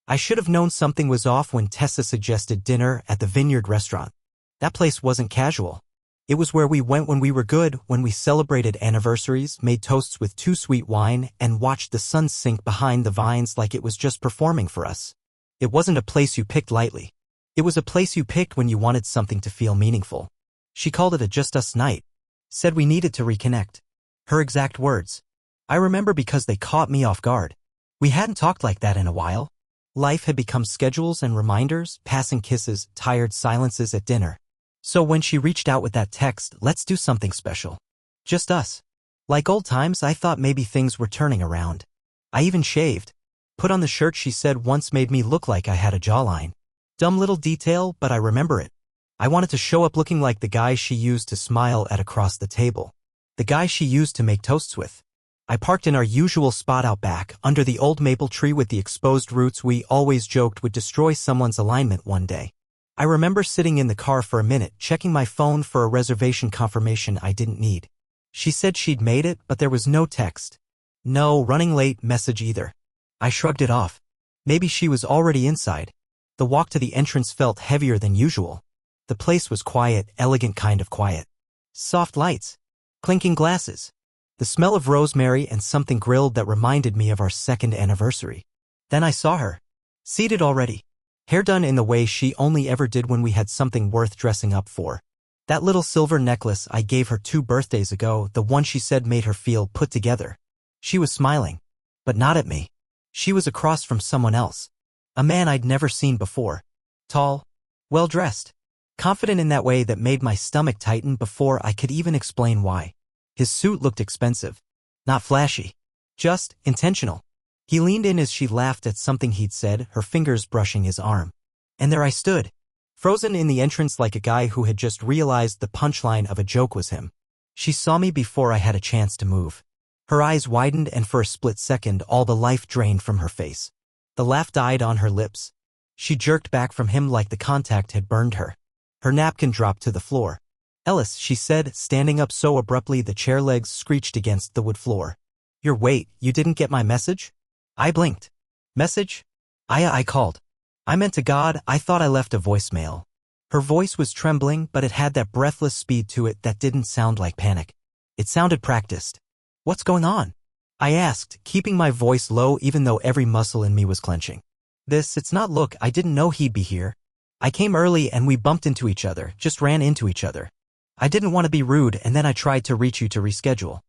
I should have known something was off when Tessa suggested dinner at the Vineyard restaurant. That place wasn't casual. It was where we went when we were good, when we celebrated anniversaries, made toasts with too sweet wine, and watched the sun sink behind the vines like it was just performing for us. It wasn't a place you picked lightly. It was a place you picked when you wanted something to feel meaningful. She called it a just us night. Said we needed to reconnect. Her exact words. I remember because they caught me off guard. We hadn't talked like that in a while. Life had become schedules and reminders, passing kisses, tired silences at dinner. So when she reached out with that text, let's do something special. Just us. Like old times, I thought maybe things were turning around. I even shaved. Put on the shirt she said once made me look like I had a jawline. Dumb little detail, but I remember it. I wanted to show up looking like the guy she used to smile at across the table. The guy she used to make toasts with. I parked in our usual spot out back, under the old maple tree with the exposed roots we always joked would destroy someone's alignment one day. I remember sitting in the car for a minute, checking my phone for a reservation confirmation I didn't need. She said she'd made it, but there was no text. No running late message either. I shrugged it off. Maybe she was already inside. The walk to the entrance felt heavier than usual. The place was quiet, elegant kind of quiet. Soft lights. Clinking glasses. The smell of rosemary and something grilled that reminded me of our second anniversary. Then I saw her. Seated already. Hair done in the way she only ever did when we had something worth dressing up for. That little silver necklace I gave her 2 birthdays ago, the one she said made her feel put together. She was smiling. But not at me. She was across from someone else. A man I'd never seen before. Tall. Well-dressed. Confident in that way that made my stomach tighten before I could even explain why. His suit looked expensive. Not flashy. Just intentional. He leaned in as she laughed at something he'd said, her fingers brushing his arm. And there I stood, frozen in the entrance like a guy who had just realized the punchline of a joke was him. She saw me before I had a chance to move. Her eyes widened and for a split second all the life drained from her face. The laugh died on her lips. She jerked back from him like the contact had burned her. Her napkin dropped to the floor. Ellis, she said, standing up so abruptly the chair legs screeched against the wood floor. Wait, you didn't get my message? I blinked. Message? I called. I meant to God, I thought I left a voicemail. Her voice was trembling, but it had that breathless speed to it that didn't sound like panic. It sounded practiced. What's going on? I asked, keeping my voice low even though every muscle in me was clenching. It's not look, I didn't know he'd be here. I came early and we bumped into each other, just ran into each other. I didn't want to be rude and then I tried to reach you to reschedule.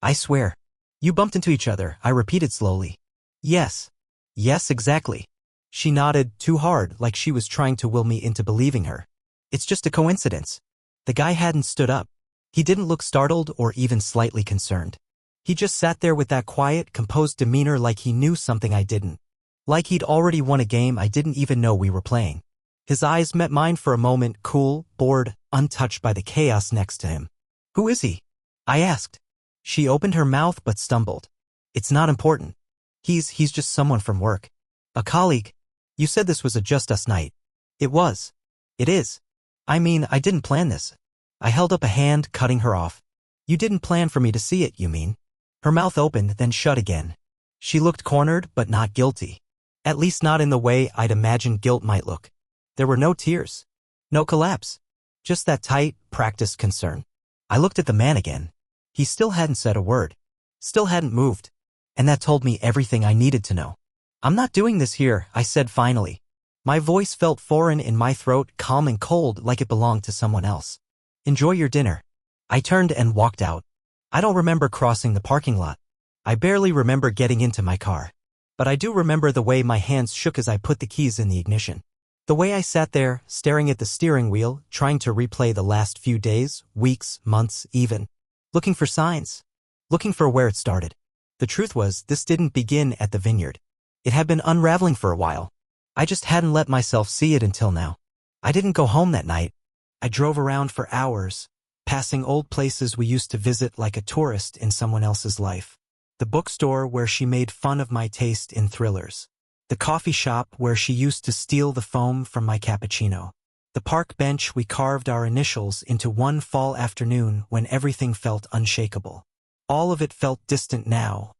I swear. You bumped into each other, I repeated slowly. Yes. Yes, exactly. She nodded, too hard, like she was trying to will me into believing her. It's just a coincidence. The guy hadn't stood up. He didn't look startled or even slightly concerned. He just sat there with that quiet, composed demeanor like he knew something I didn't. Like he'd already won a game I didn't even know we were playing. His eyes met mine for a moment, cool, bored, untouched by the chaos next to him. Who is he? I asked. She opened her mouth but stumbled. It's not important. He's just someone from work. A colleague. You said this was a just us night. It was. It is. I mean, I didn't plan this. I held up a hand, cutting her off. You didn't plan for me to see it, you mean? Her mouth opened, then shut again. She looked cornered, but not guilty. At least not in the way I'd imagined guilt might look. There were no tears. No collapse. Just that tight, practiced concern. I looked at the man again. He still hadn't said a word. Still hadn't moved. And that told me everything I needed to know. I'm not doing this here, I said finally. My voice felt foreign in my throat, calm and cold like it belonged to someone else. Enjoy your dinner. I turned and walked out. I don't remember crossing the parking lot. I barely remember getting into my car. But I do remember the way my hands shook as I put the keys in the ignition. The way I sat there, staring at the steering wheel, trying to replay the last few days, weeks, months, even. Looking for signs. Looking for where it started. The truth was, this didn't begin at the Vineyard. It had been unraveling for a while. I just hadn't let myself see it until now. I didn't go home that night. I drove around for hours, passing old places we used to visit like a tourist in someone else's life. The bookstore where she made fun of my taste in thrillers. The coffee shop where she used to steal the foam from my cappuccino. The park bench we carved our initials into one fall afternoon when everything felt unshakable. All of it felt distant now,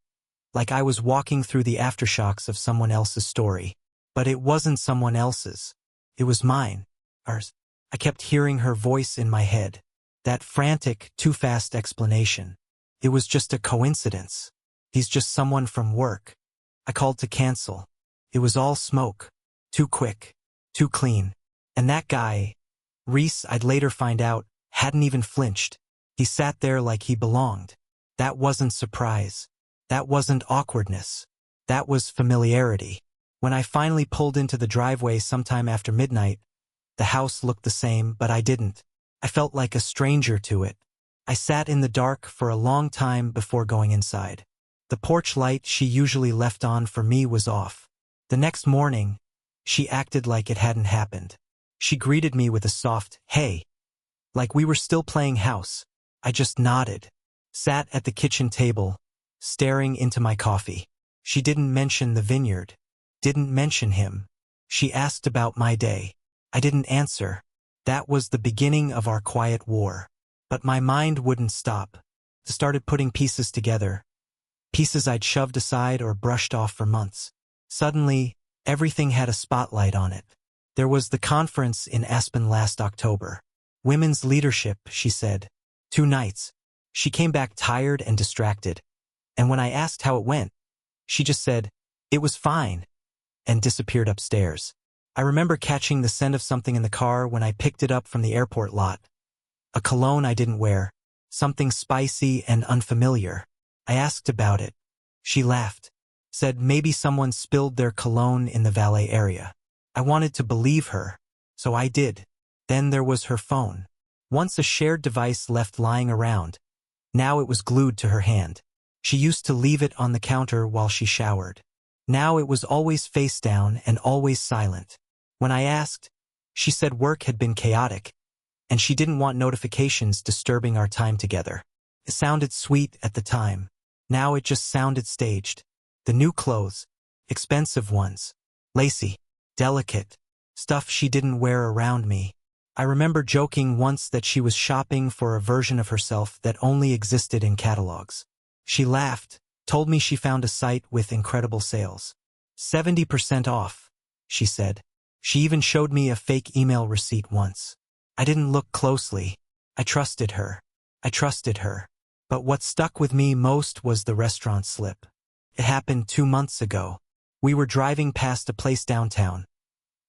like I was walking through the aftershocks of someone else's story. But it wasn't someone else's. It was mine. Ours. I kept hearing her voice in my head. That frantic, too fast explanation. It was just a coincidence. He's just someone from work. I called to cancel. It was all smoke. Too quick. Too clean. And that guy, Reese, I'd later find out, hadn't even flinched. He sat there like he belonged. That wasn't surprise. That wasn't awkwardness. That was familiarity. When I finally pulled into the driveway sometime after midnight, the house looked the same, but I didn't. I felt like a stranger to it. I sat in the dark for a long time before going inside. The porch light she usually left on for me was off. The next morning, she acted like it hadn't happened. She greeted me with a soft, "Hey," like we were still playing house. I just nodded, sat at the kitchen table, staring into my coffee. She didn't mention the vineyard, didn't mention him. She asked about my day. I didn't answer. That was the beginning of our quiet war. But my mind wouldn't stop. I started putting pieces together, pieces I'd shoved aside or brushed off for months. Suddenly, everything had a spotlight on it. There was the conference in Aspen last October. Women's leadership, she said. 2 nights. She came back tired and distracted. And when I asked how it went, she just said, "It was fine," and disappeared upstairs. I remember catching the scent of something in the car when I picked it up from the airport lot. A cologne I didn't wear. Something spicy and unfamiliar. I asked about it. She laughed. Said maybe someone spilled their cologne in the valet area. I wanted to believe her, so I did. Then there was her phone. Once a shared device left lying around. Now it was glued to her hand. She used to leave it on the counter while she showered. Now it was always face down and always silent. When I asked, she said work had been chaotic, and she didn't want notifications disturbing our time together. It sounded sweet at the time. Now it just sounded staged. The new clothes, expensive ones, lacy, delicate, stuff she didn't wear around me. I remember joking once that she was shopping for a version of herself that only existed in catalogs. She laughed, told me she found a site with incredible sales. 70% off, she said. She even showed me a fake email receipt once. I didn't look closely. I trusted her. But what stuck with me most was the restaurant slip. It happened 2 months ago. We were driving past a place downtown.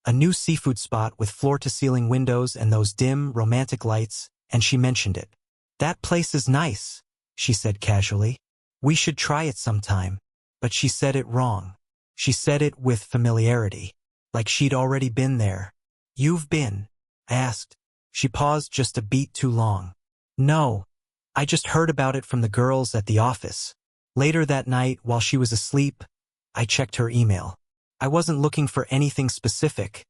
A new seafood spot with floor-to-ceiling windows and those dim, romantic lights, and she mentioned it. "That place is nice," she said casually. "We should try it sometime." But she said it wrong. She said it with familiarity, like she'd already been there. "You've been?" I asked. She paused just a beat too long. "No, I just heard about it from the girls at the office." Later that night, while she was asleep, I checked her email. I wasn't looking for anything specific.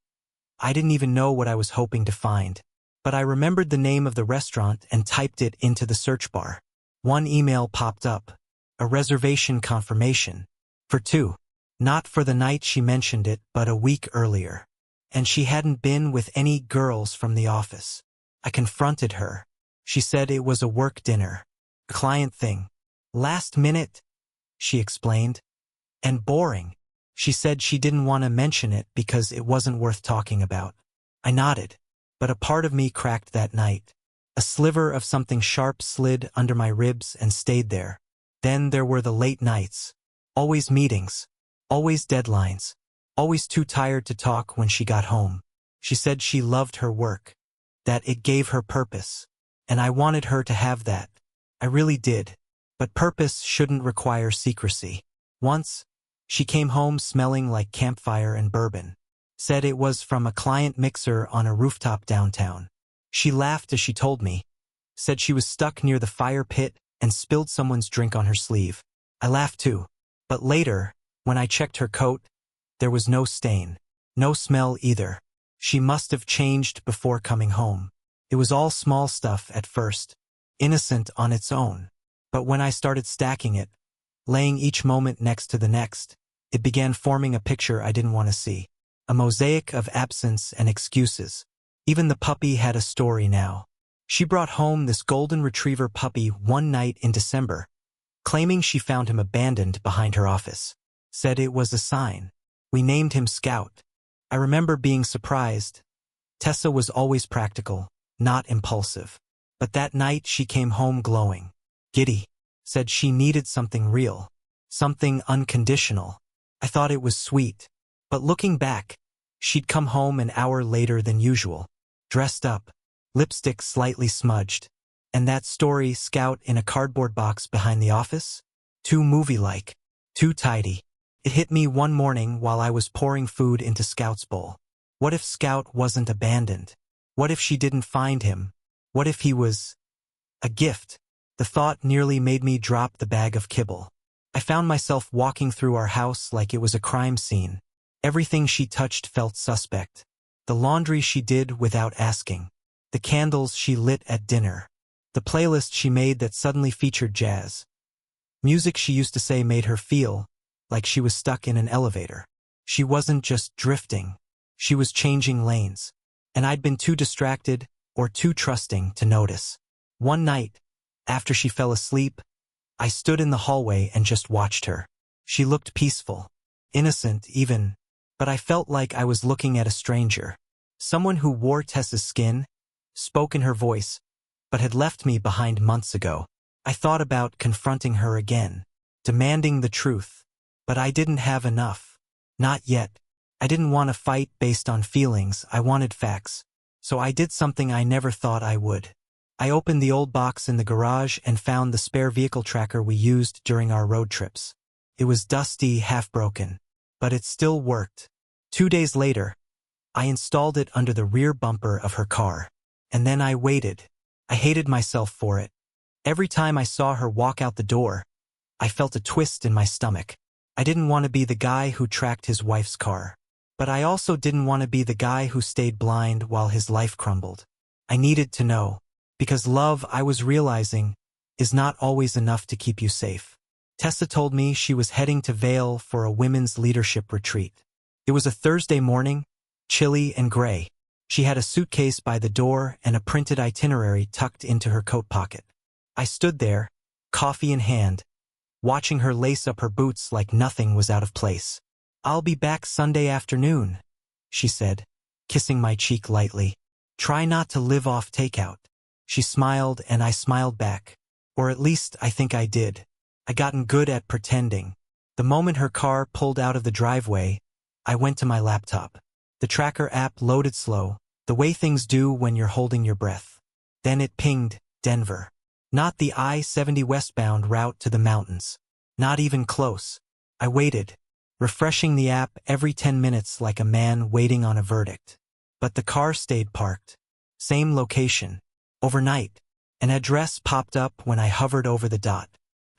I didn't even know what I was hoping to find. But I remembered the name of the restaurant and typed it into the search bar. One email popped up. A reservation confirmation. For 2. Not for the night she mentioned it, but a week earlier. And she hadn't been with any girls from the office. I confronted her. She said it was a work dinner. A client thing. Last minute, she explained. And boring. She said she didn't want to mention it because it wasn't worth talking about. I nodded. But a part of me cracked that night. A sliver of something sharp slid under my ribs and stayed there. Then there were the late nights. Always meetings. Always deadlines. Always too tired to talk when she got home. She said she loved her work. That it gave her purpose. And I wanted her to have that. I really did. But purpose shouldn't require secrecy. Once, she came home smelling like campfire and bourbon. Said it was from a client mixer on a rooftop downtown. She laughed as she told me. Said she was stuck near the fire pit and spilled someone's drink on her sleeve. I laughed too. But later, when I checked her coat, there was no stain. No smell either. She must have changed before coming home. It was all small stuff at first. Innocent on its own. But when I started stacking it, laying each moment next to the next, it began forming a picture I didn't want to see. A mosaic of absence and excuses. Even the puppy had a story now. She brought home this golden retriever puppy one night in December, claiming she found him abandoned behind her office. Said it was a sign. We named him Scout. I remember being surprised. Tessa was always practical, not impulsive. But that night she came home glowing. Giddy. Said she needed something real. Something unconditional. I thought it was sweet. But looking back, she'd come home an hour later than usual. Dressed up. Lipstick slightly smudged. And that story, Scout in a cardboard box behind the office? Too movie-like. Too tidy. It hit me one morning while I was pouring food into Scout's bowl. What if Scout wasn't abandoned? What if she didn't find him? What if he was a gift? The thought nearly made me drop the bag of kibble. I found myself walking through our house like it was a crime scene. Everything she touched felt suspect. The laundry she did without asking. The candles she lit at dinner. The playlist she made that suddenly featured jazz. Music she used to say made her feel like she was stuck in an elevator. She wasn't just drifting. She was changing lanes. And I'd been too distracted or too trusting to notice. One night, after she fell asleep, I stood in the hallway and just watched her. She looked peaceful, innocent even, but I felt like I was looking at a stranger. Someone who wore Tessa's skin, spoke in her voice, but had left me behind months ago. I thought about confronting her again, demanding the truth, but I didn't have enough. Not yet. I didn't want to fight based on feelings, I wanted facts. So I did something I never thought I would. I opened the old box in the garage and found the spare vehicle tracker we used during our road trips. It was dusty, half-broken, but it still worked. 2 days later, I installed it under the rear bumper of her car. And then I waited. I hated myself for it. Every time I saw her walk out the door, I felt a twist in my stomach. I didn't want to be the guy who tracked his wife's car. But I also didn't want to be the guy who stayed blind while his life crumbled. I needed to know. Because love, I was realizing, is not always enough to keep you safe. Tessa told me she was heading to Vail for a women's leadership retreat. It was a Thursday morning, chilly and gray. She had a suitcase by the door and a printed itinerary tucked into her coat pocket. I stood there, coffee in hand, watching her lace up her boots like nothing was out of place. "I'll be back Sunday afternoon," she said, kissing my cheek lightly. "Try not to live off takeout." She smiled and I smiled back. Or at least I think I did. I'd gotten good at pretending. The moment her car pulled out of the driveway, I went to my laptop. The tracker app loaded slow, the way things do when you're holding your breath. Then it pinged, Denver. Not the I-70 westbound route to the mountains. Not even close. I waited, refreshing the app every 10 minutes like a man waiting on a verdict. But the car stayed parked. Same location. Overnight. An address popped up when I hovered over the dot.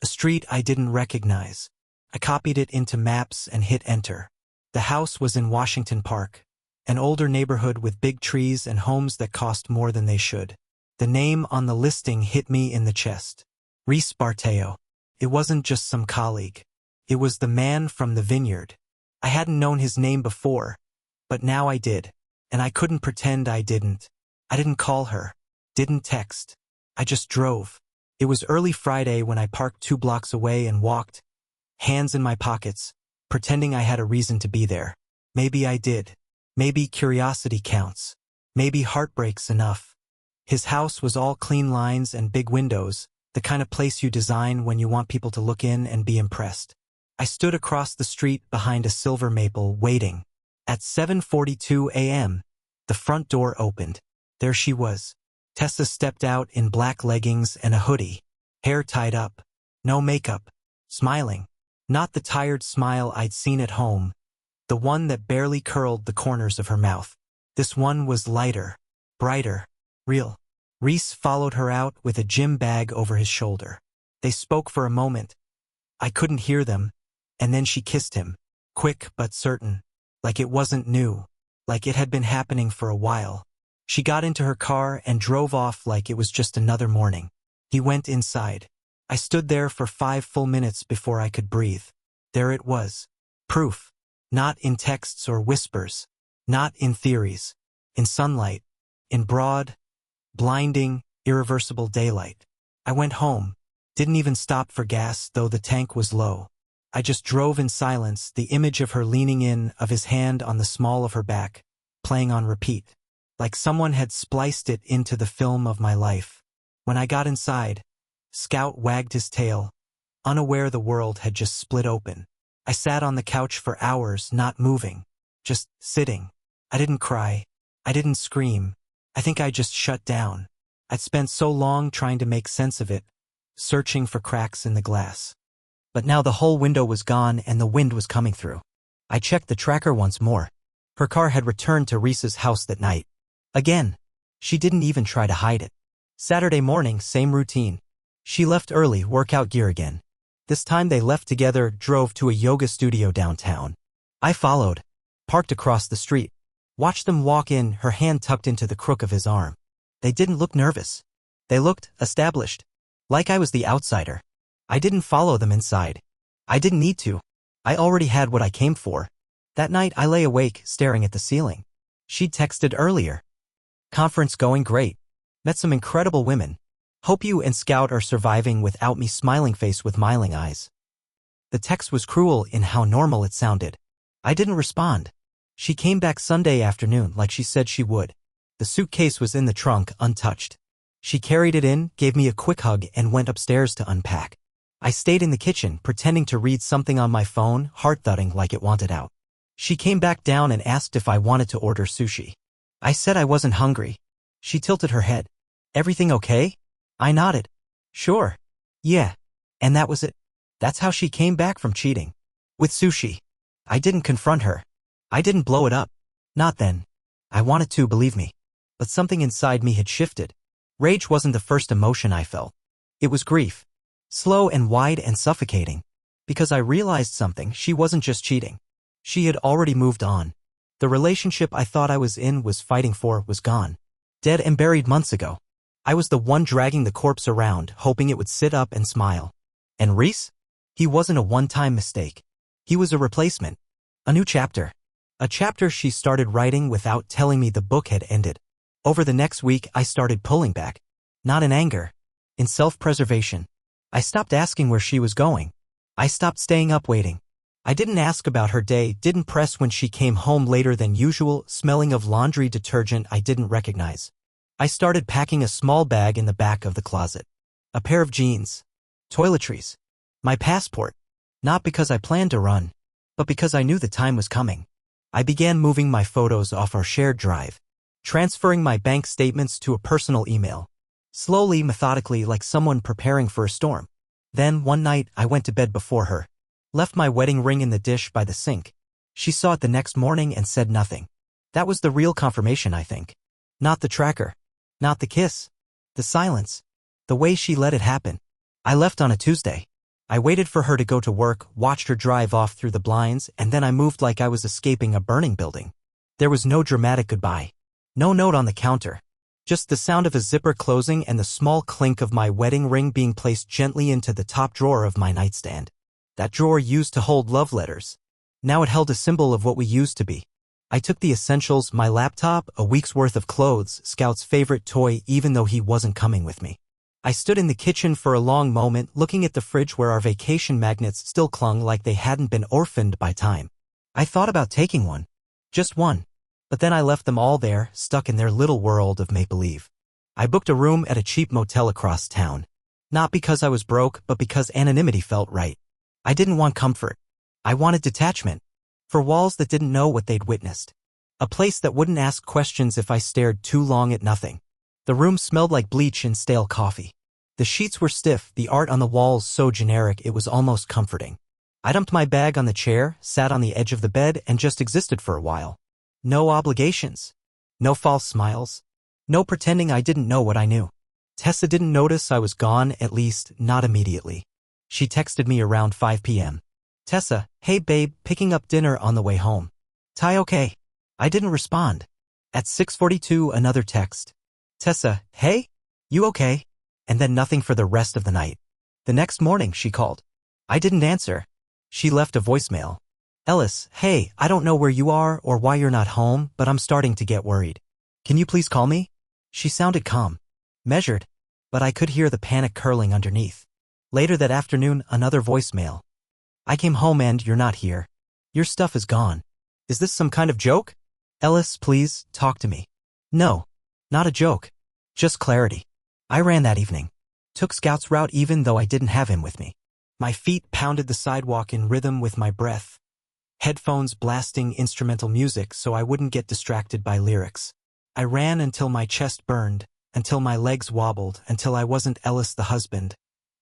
A street I didn't recognize. I copied it into maps and hit enter. The house was in Washington Park, an older neighborhood with big trees and homes that cost more than they should. The name on the listing hit me in the chest. Reese Barteo. It wasn't just some colleague. It was the man from the vineyard. I hadn't known his name before, but now I did, and I couldn't pretend I didn't. I didn't call her. Didn't text. I just drove. It was early Friday when I parked 2 blocks away and walked, hands in my pockets, pretending I had a reason to be there. Maybe I did. Maybe curiosity counts. Maybe heartbreak's enough. His house was all clean lines and big windows, the kind of place you design when you want people to look in and be impressed. I stood across the street behind a silver maple, waiting. At 7:42 a.m., the front door opened. There she was. Tessa stepped out in black leggings and a hoodie, hair tied up, no makeup, smiling. Not the tired smile I'd seen at home, the one that barely curled the corners of her mouth. This one was lighter, brighter, real. Reese followed her out with a gym bag over his shoulder. They spoke for a moment. I couldn't hear them, and then she kissed him, quick but certain, like it wasn't new, like it had been happening for a while. She got into her car and drove off like it was just another morning. He went inside. I stood there for 5 full minutes before I could breathe. There it was. Proof. Not in texts or whispers. Not in theories. In sunlight. In broad, blinding, irreversible daylight. I went home. Didn't even stop for gas, though the tank was low. I just drove in silence, the image of her leaning in, of his hand on the small of her back, playing on repeat. Like someone had spliced it into the film of my life. When I got inside, Scout wagged his tail, unaware the world had just split open. I sat on the couch for hours, not moving, just sitting. I didn't cry. I didn't scream. I think I just shut down. I'd spent so long trying to make sense of it, searching for cracks in the glass. But now the whole window was gone and the wind was coming through. I checked the tracker once more. Her car had returned to Reese's house that night. Again. She didn't even try to hide it. Saturday morning, same routine. She left early, workout gear again. This time they left together, drove to a yoga studio downtown. I followed, parked across the street, watched them walk in, her hand tucked into the crook of his arm. They didn't look nervous. They looked established, like I was the outsider. I didn't follow them inside. I didn't need to. I already had what I came for. That night I lay awake, staring at the ceiling. She'd texted earlier. Conference going great. Met some incredible women. Hope you and Scout are surviving without me, smiling face with smiling eyes. The text was cruel in how normal it sounded. I didn't respond. She came back Sunday afternoon like she said she would. The suitcase was in the trunk, untouched. She carried it in, gave me a quick hug, and went upstairs to unpack. I stayed in the kitchen, pretending to read something on my phone, heart thudding like it wanted out. She came back down and asked if I wanted to order sushi. I said I wasn't hungry. She tilted her head. Everything okay? I nodded. Sure. Yeah. And that was it. That's how she came back from cheating. With sushi. I didn't confront her. I didn't blow it up. Not then. I wanted to, believe me. But something inside me had shifted. Rage wasn't the first emotion I felt. It was grief. Slow and wide and suffocating. Because I realized something, she wasn't just cheating. She had already moved on. The relationship I thought I was in, was fighting for, was gone. Dead and buried months ago. I was the one dragging the corpse around, hoping it would sit up and smile. And Reese? He wasn't a one-time mistake. He was a replacement. A new chapter. A chapter she started writing without telling me the book had ended. Over the next week I started pulling back. Not in anger. In self-preservation. I stopped asking where she was going. I stopped staying up waiting. I didn't ask about her day, didn't press when she came home later than usual, smelling of laundry detergent I didn't recognize. I started packing a small bag in the back of the closet. A pair of jeans. Toiletries. My passport. Not because I planned to run, but because I knew the time was coming. I began moving my photos off our shared drive. Transferring my bank statements to a personal email. Slowly, methodically, like someone preparing for a storm. Then, one night, I went to bed before her. Left my wedding ring in the dish by the sink. She saw it the next morning and said nothing. That was the real confirmation, I think. Not the tracker. Not the kiss. The silence. The way she let it happen. I left on a Tuesday. I waited for her to go to work, watched her drive off through the blinds, and then I moved like I was escaping a burning building. There was no dramatic goodbye. No note on the counter. Just the sound of a zipper closing and the small clink of my wedding ring being placed gently into the top drawer of my nightstand. That drawer used to hold love letters. Now it held a symbol of what we used to be. I took the essentials, my laptop, a week's worth of clothes, Scout's favorite toy, even though he wasn't coming with me. I stood in the kitchen for a long moment, looking at the fridge where our vacation magnets still clung like they hadn't been orphaned by time. I thought about taking one. Just one. But then I left them all there, stuck in their little world of make-believe. I booked a room at a cheap motel across town. Not because I was broke, but because anonymity felt right. I didn't want comfort. I wanted detachment. For walls that didn't know what they'd witnessed. A place that wouldn't ask questions if I stared too long at nothing. The room smelled like bleach and stale coffee. The sheets were stiff, the art on the walls so generic it was almost comforting. I dumped my bag on the chair, sat on the edge of the bed, and just existed for a while. No obligations. No false smiles. No pretending I didn't know what I knew. Tessa didn't notice I was gone, at least, not immediately. She texted me around 5 p.m. Tessa, hey babe, picking up dinner on the way home. Ty okay? I didn't respond. At 6:42, another text. Tessa, hey? You okay? And then nothing for the rest of the night. The next morning, she called. I didn't answer. She left a voicemail. Ellis, hey, I don't know where you are or why you're not home, but I'm starting to get worried. Can you please call me? She sounded calm. Measured. But I could hear the panic curling underneath. Later that afternoon, another voicemail. I came home and you're not here. Your stuff is gone. Is this some kind of joke? Ellis, please, talk to me. No, not a joke. Just clarity. I ran that evening. Took Scout's route even though I didn't have him with me. My feet pounded the sidewalk in rhythm with my breath. Headphones blasting instrumental music so I wouldn't get distracted by lyrics. I ran until my chest burned, until my legs wobbled, until I wasn't Ellis the husband.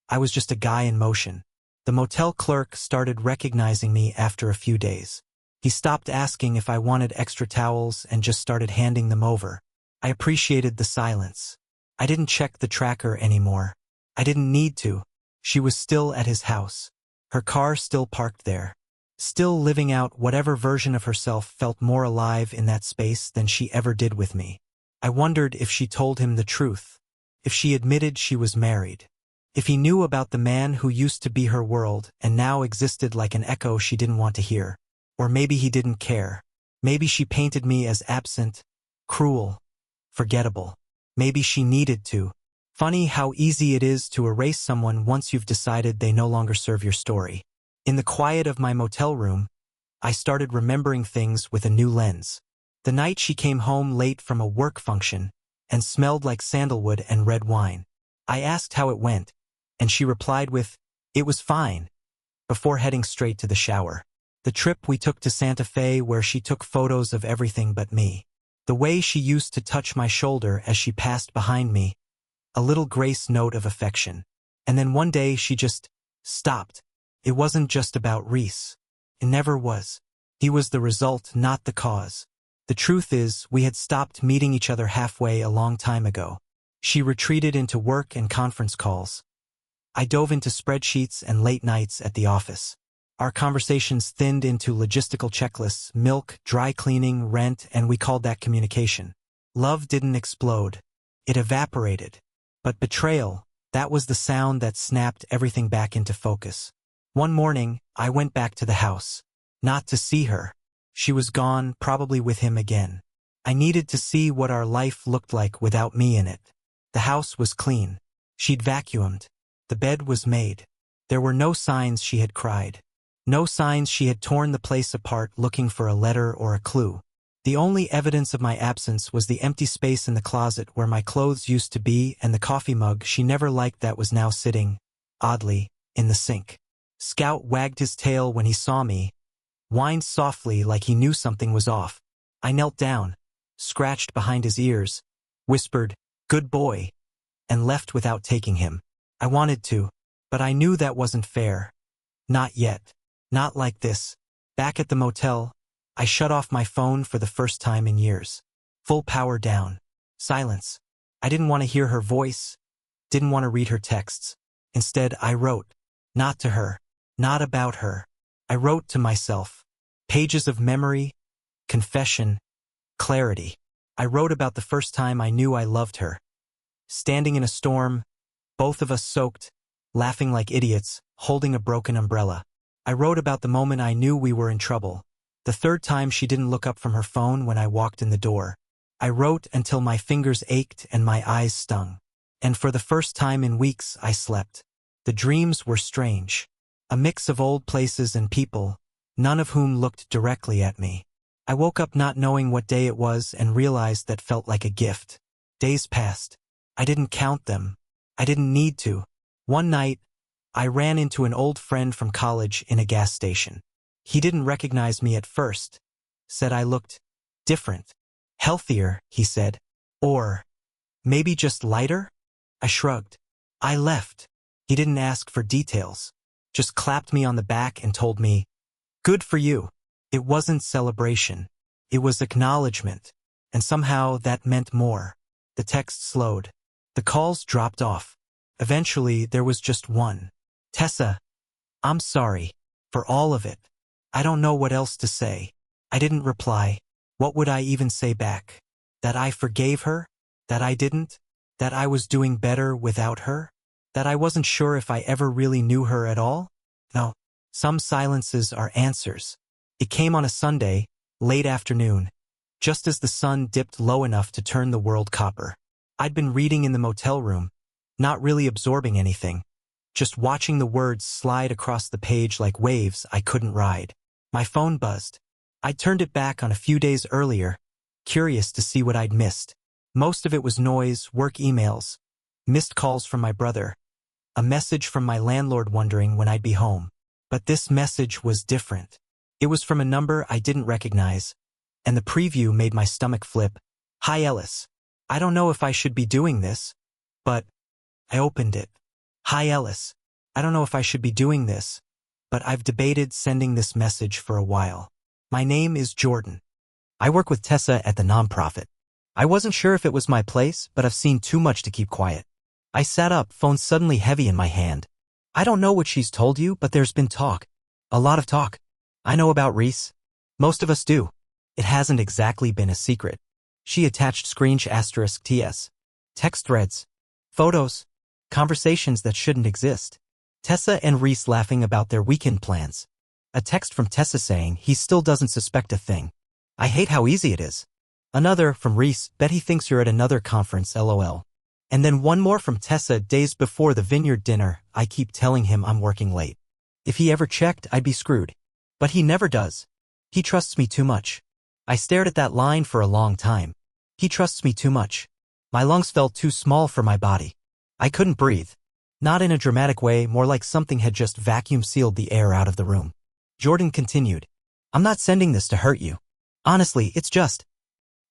I was just a guy in motion. The motel clerk started recognizing me after a few days. He stopped asking if I wanted extra towels and just started handing them over. I appreciated the silence. I didn't check the tracker anymore. I didn't need to. She was still at his house. Her car still parked there. Still living out whatever version of herself felt more alive in that space than she ever did with me. I wondered if she told him the truth. If she admitted she was married. If he knew about the man who used to be her world and now existed like an echo she didn't want to hear. Or maybe he didn't care. Maybe she painted me as absent, cruel, forgettable. Maybe she needed to. Funny how easy it is to erase someone once you've decided they no longer serve your story. In the quiet of my motel room, I started remembering things with a new lens. The night she came home late from a work function and smelled like sandalwood and red wine. I asked how it went, and she replied with, "It was fine," before heading straight to the shower. The trip we took to Santa Fe where she took photos of everything but me. The way she used to touch my shoulder as she passed behind me. A little grace note of affection. And then one day she just stopped. It wasn't just about Reese. It never was. He was the result, not the cause. The truth is, we had stopped meeting each other halfway a long time ago. She retreated into work and conference calls. I dove into spreadsheets and late nights at the office. Our conversations thinned into logistical checklists, milk, dry cleaning, rent, and we called that communication. Love didn't explode. It evaporated. But betrayal, that was the sound that snapped everything back into focus. One morning, I went back to the house. Not to see her. She was gone, probably with him again. I needed to see what our life looked like without me in it. The house was clean. She'd vacuumed. The bed was made. There were no signs she had cried. No signs she had torn the place apart looking for a letter or a clue. The only evidence of my absence was the empty space in the closet where my clothes used to be and the coffee mug she never liked that was now sitting, oddly, in the sink. Scout wagged his tail when he saw me, whined softly like he knew something was off. I knelt down, scratched behind his ears, whispered, "Good boy," and left without taking him. I wanted to, but I knew that wasn't fair. Not yet. Not like this. Back at the motel, I shut off my phone for the first time in years. Full power down. Silence. I didn't want to hear her voice, didn't want to read her texts. Instead, I wrote. Not to her. Not about her. I wrote to myself. Pages of memory, confession, clarity. I wrote about the first time I knew I loved her. Standing in a storm, both of us soaked, laughing like idiots, holding a broken umbrella. I wrote about the moment I knew we were in trouble. The third time she didn't look up from her phone when I walked in the door. I wrote until my fingers ached and my eyes stung. And for the first time in weeks, I slept. The dreams were strange. A mix of old places and people, none of whom looked directly at me. I woke up not knowing what day it was and realized that felt like a gift. Days passed. I didn't count them. I didn't need to. One night, I ran into an old friend from college in a gas station. He didn't recognize me at first. Said I looked different. Healthier, he said. Or maybe just lighter? I shrugged. I left. He didn't ask for details. Just clapped me on the back and told me, "Good for you." It wasn't celebration. It was acknowledgement. And somehow that meant more. The text slowed. The calls dropped off. Eventually, there was just one. "Tessa, I'm sorry. For all of it. I don't know what else to say." I didn't reply. What would I even say back? That I forgave her? That I didn't? That I was doing better without her? That I wasn't sure if I ever really knew her at all? No. Some silences are answers. It came on a Sunday, late afternoon, just as the sun dipped low enough to turn the world copper. I'd been reading in the motel room, not really absorbing anything. just watching the words slide across the page like waves I couldn't ride. My phone buzzed. I turned it back on a few days earlier, curious to see what I'd missed. Most of it was noise, work emails, missed calls from my brother, a message from my landlord wondering when I'd be home. But this message was different. It was from a number I didn't recognize, and the preview made my stomach flip. "Hi Ellis. I don't know if I should be doing this, but..." I opened it. "Hi Ellis. I don't know if I should be doing this, but I've debated sending this message for a while. My name is Jordan. I work with Tessa at the nonprofit. I wasn't sure if it was my place, but I've seen too much to keep quiet." I sat up, phone suddenly heavy in my hand. "I don't know what she's told you, but there's been talk. A lot of talk. I know about Reese. Most of us do. It hasn't exactly been a secret." She attached *TS. Text threads. Photos. Conversations that shouldn't exist. Tessa and Reese laughing about their weekend plans. A text from Tessa saying he still doesn't suspect a thing. "I hate how easy it is." Another from Reese, "Bet he thinks you're at another conference, lol." And then one more from Tessa days before the vineyard dinner. "I keep telling him I'm working late. If he ever checked, I'd be screwed. But he never does. He trusts me too much." I stared at that line for a long time. He trusts me too much. My lungs felt too small for my body. I couldn't breathe. Not in a dramatic way, more like something had just vacuum sealed the air out of the room. Jordan continued. "I'm not sending this to hurt you. Honestly, it's just..."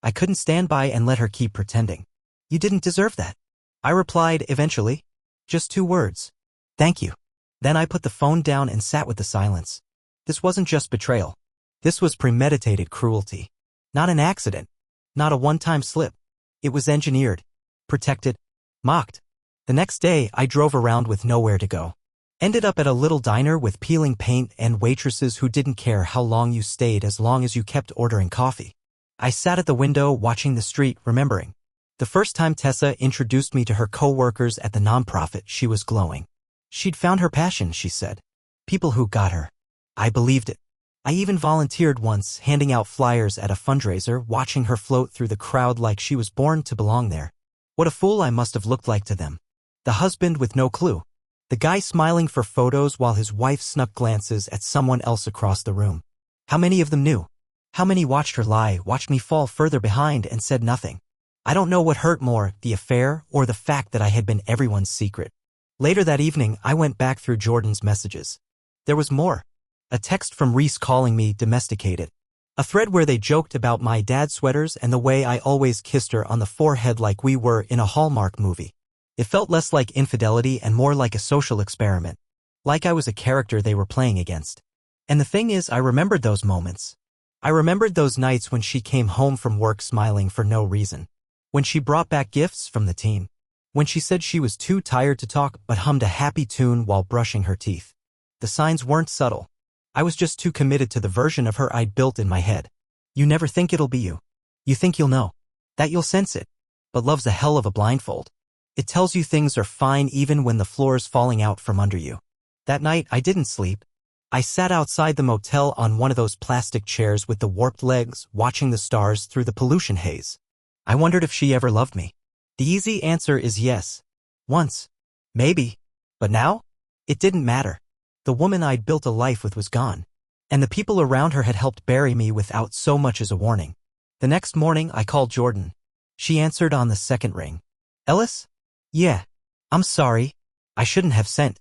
I couldn't stand by and let her keep pretending. "You didn't deserve that." I replied eventually. Just 2 words. "Thank you." Then I put the phone down and sat with the silence. This wasn't just betrayal. This was premeditated cruelty. Not an accident. Not a one-time slip. It was engineered. Protected. Mocked. The next day, I drove around with nowhere to go. Ended up at a little diner with peeling paint and waitresses who didn't care how long you stayed as long as you kept ordering coffee. I sat at the window watching the street, remembering. The first time Tessa introduced me to her co-workers at the nonprofit, she was glowing. She'd found her passion, she said. People who got her. I believed it. I even volunteered once, handing out flyers at a fundraiser, watching her float through the crowd like she was born to belong there. What a fool I must have looked like to them. The husband with no clue. The guy smiling for photos while his wife snuck glances at someone else across the room. How many of them knew? How many watched her lie, watched me fall further behind and said nothing? I don't know what hurt more, the affair or the fact that I had been everyone's secret. Later that evening, I went back through Jordan's messages. There was more. A text from Reese calling me domesticated. A thread where they joked about my dad's sweaters and the way I always kissed her on the forehead like we were in a Hallmark movie. It felt less like infidelity and more like a social experiment. Like I was a character they were playing against. And the thing is, I remembered those moments. I remembered those nights when she came home from work smiling for no reason. When she brought back gifts from the team. When she said she was too tired to talk but hummed a happy tune while brushing her teeth. The signs weren't subtle. I was just too committed to the version of her I'd built in my head. You never think it'll be you. You think you'll know. That you'll sense it. But love's a hell of a blindfold. It tells you things are fine even when the floor's falling out from under you. That night, I didn't sleep. I sat outside the motel on one of those plastic chairs with the warped legs, watching the stars through the pollution haze. I wondered if she ever loved me. The easy answer is yes. Once. Maybe. But now? It didn't matter. The woman I'd built a life with was gone. And the people around her had helped bury me without so much as a warning. The next morning, I called Jordan. She answered on the second ring. "Ellis? Yeah. I'm sorry. I shouldn't have sent."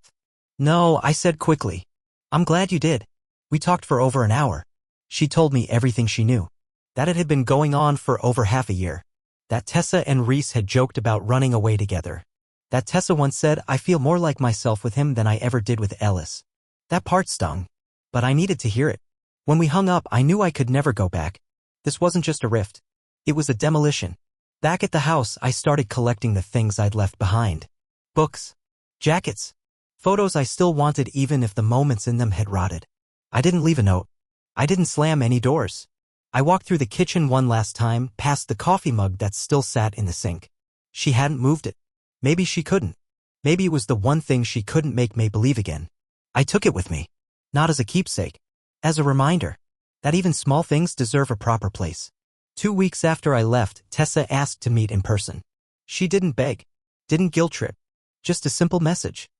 "No," I said quickly. "I'm glad you did. We talked for over an hour." She told me everything she knew. That it had been going on for over half a year. That Tessa and Reese had joked about running away together. That Tessa once said, "I feel more like myself with him than I ever did with Ellis." That part stung. But I needed to hear it. When we hung up, I knew I could never go back. This wasn't just a rift. It was a demolition. Back at the house, I started collecting the things I'd left behind. Books. Jackets. Photos I still wanted even if the moments in them had rotted. I didn't leave a note. I didn't slam any doors. I walked through the kitchen one last time, past the coffee mug that still sat in the sink. She hadn't moved it. Maybe she couldn't. Maybe it was the one thing she couldn't make me believe again. I took it with me. Not as a keepsake. As a reminder. That even small things deserve a proper place. 2 weeks after I left, Tessa asked to meet in person. She didn't beg. Didn't guilt trip. Just a simple message.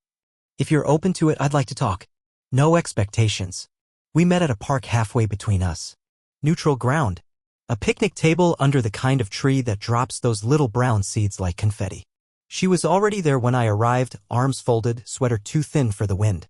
If you're open to it, I'd like to talk. No expectations. We met at a park halfway between us. Neutral ground. A picnic table under the kind of tree that drops those little brown seeds like confetti. She was already there when I arrived, arms folded, sweater too thin for the wind.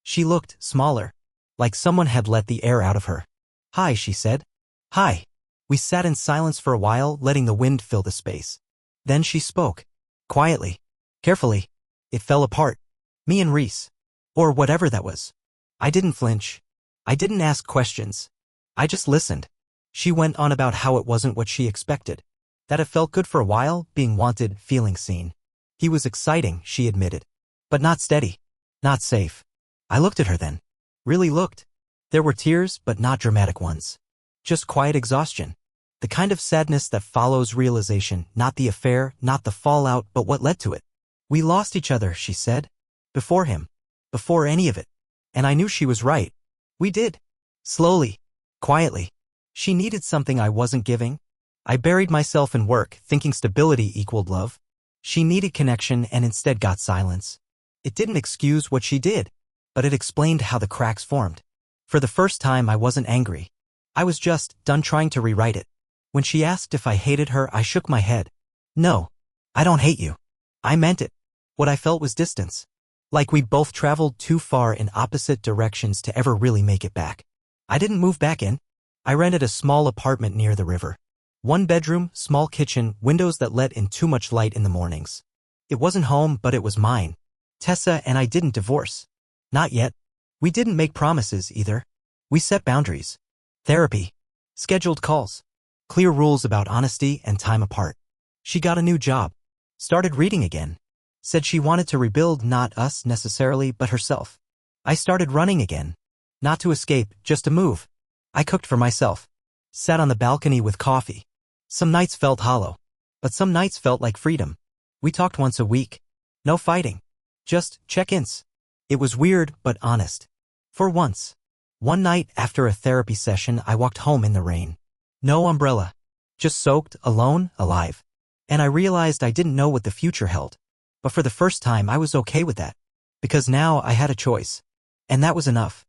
She looked smaller, like someone had let the air out of her. "Hi," she said. "Hi." We sat in silence for a while, letting the wind fill the space. Then she spoke. Quietly. Carefully. It fell apart. Me and Reese. Or whatever that was. I didn't flinch. I didn't ask questions. I just listened. She went on about how it wasn't what she expected. That it felt good for a while, being wanted, feeling seen. He was exciting, she admitted. But not steady. Not safe. I looked at her then. Really looked. There were tears, but not dramatic ones. Just quiet exhaustion. The kind of sadness that follows realization, not the affair, not the fallout, but what led to it. We lost each other, she said. Before him. Before any of it. And I knew she was right. We did. Slowly. Quietly. She needed something I wasn't giving. I buried myself in work, thinking stability equaled love. She needed connection and instead got silence. It didn't excuse what she did, but it explained how the cracks formed. For the first time, I wasn't angry. I was just done trying to rewrite it. When she asked if I hated her, I shook my head. No, I don't hate you. I meant it. What I felt was distance. Like we both traveled too far in opposite directions to ever really make it back. I didn't move back in. I rented a small apartment near the river. 1 bedroom, small kitchen, windows that let in too much light in the mornings. It wasn't home, but it was mine. Tessa and I didn't divorce. Not yet. We didn't make promises either. We set boundaries. Therapy. Scheduled calls. Clear rules about honesty and time apart. She got a new job. Started reading again. Said she wanted to rebuild not us necessarily, but herself. I started running again. Not to escape, just to move. I cooked for myself. Sat on the balcony with coffee. Some nights felt hollow. But some nights felt like freedom. We talked once a week. No fighting. Just check-ins. It was weird, but honest. For once. One night after a therapy session, I walked home in the rain. No umbrella. Just soaked, alone, alive. And I realized I didn't know what the future held. But for the first time, I was okay with that. Because now I had a choice. And that was enough.